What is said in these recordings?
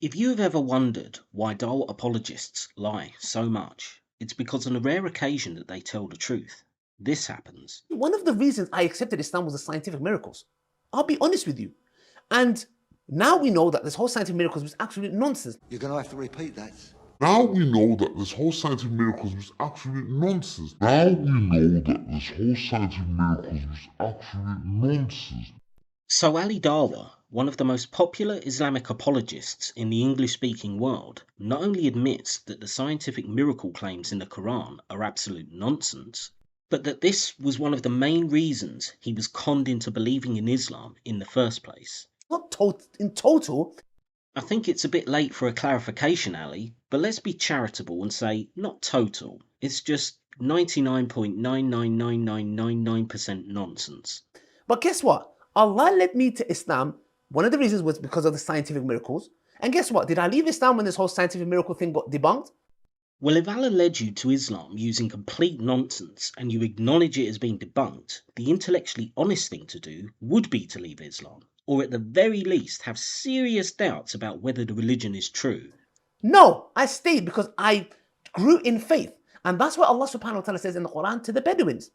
If you have ever wondered why Dawah apologists lie so much, it's because on a rare occasion that they tell the truth. This happens. One of the reasons I accepted Islam was the scientific miracles. I'll be honest with you. And now we know that this whole scientific miracles was absolute nonsense. You're going to have to repeat that. Now we know that this whole scientific miracles was absolute nonsense. Now we know that this whole scientific miracles was absolute nonsense. So Ali Dawah, one of the most popular Islamic apologists in the English-speaking world, not only admits that the scientific miracle claims in the Quran are absolute nonsense, but that this was one of the main reasons he was conned into believing in Islam in the first place. Not in total. I think it's a bit late for a clarification, Ali, but let's be charitable and say not total. It's just 99.999999% nonsense. But guess what? Allah led me to Islam. One of the reasons was because of the scientific miracles. And guess what? Did I leave Islam when this whole scientific miracle thing got debunked? Well, if Allah led you to Islam using complete nonsense and you acknowledge it as being debunked, the intellectually honest thing to do would be to leave Islam, or at the very least have serious doubts about whether the religion is true. No, I stayed because I grew in faith. And that's what Allah subhanahu wa ta'ala says in the Quran to the Bedouins.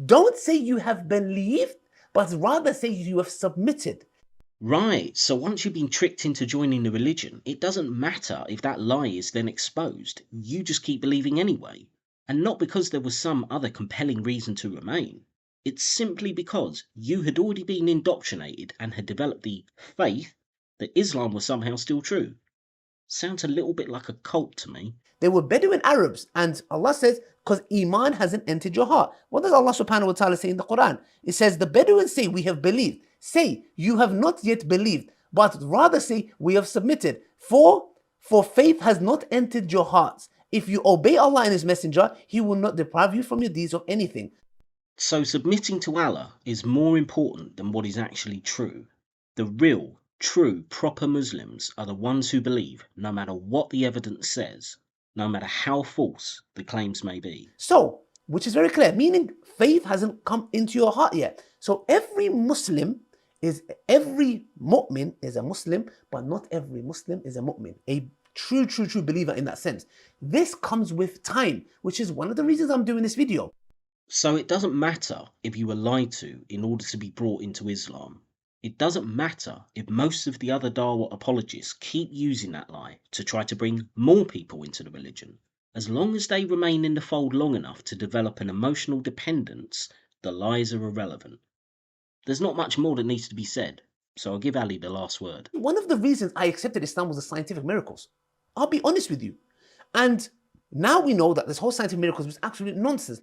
Don't say you have believed, but rather say you have submitted. Right, so once you've been tricked into joining the religion, it doesn't matter if that lie is then exposed, you just keep believing anyway. And not because there was some other compelling reason to remain. It's simply because you had already been indoctrinated and had developed the faith that Islam was somehow still true. Sounds a little bit like a cult to me. They were Bedouin Arabs, and Allah says, because Iman hasn't entered your heart. What does Allah subhanahu wa ta'ala say in the Quran? It says, the Bedouins say, we have believed. Say, you have not yet believed, but rather say, we have submitted. For faith has not entered your hearts. If you obey Allah and His Messenger, He will not deprive you from your deeds of anything. So submitting to Allah is more important than what is actually true. The real, true, proper Muslims are the ones who believe, no matter what the evidence says, no matter how false the claims may be. So, which is very clear, meaning faith hasn't come into your heart yet. So every mu'min is a Muslim, but not every Muslim is a mu'min. A true believer in that sense. This comes with time, which is one of the reasons I'm doing this video. So it doesn't matter if you were lied to in order to be brought into Islam. It doesn't matter if most of the other Dawah apologists keep using that lie to try to bring more people into the religion. As long as they remain in the fold long enough to develop an emotional dependence, the lies are irrelevant. There's not much more that needs to be said, so I'll give Ali the last word. One of the reasons I accepted Islam was the scientific miracles. I'll be honest with you. And now we know that this whole scientific miracles was absolute nonsense.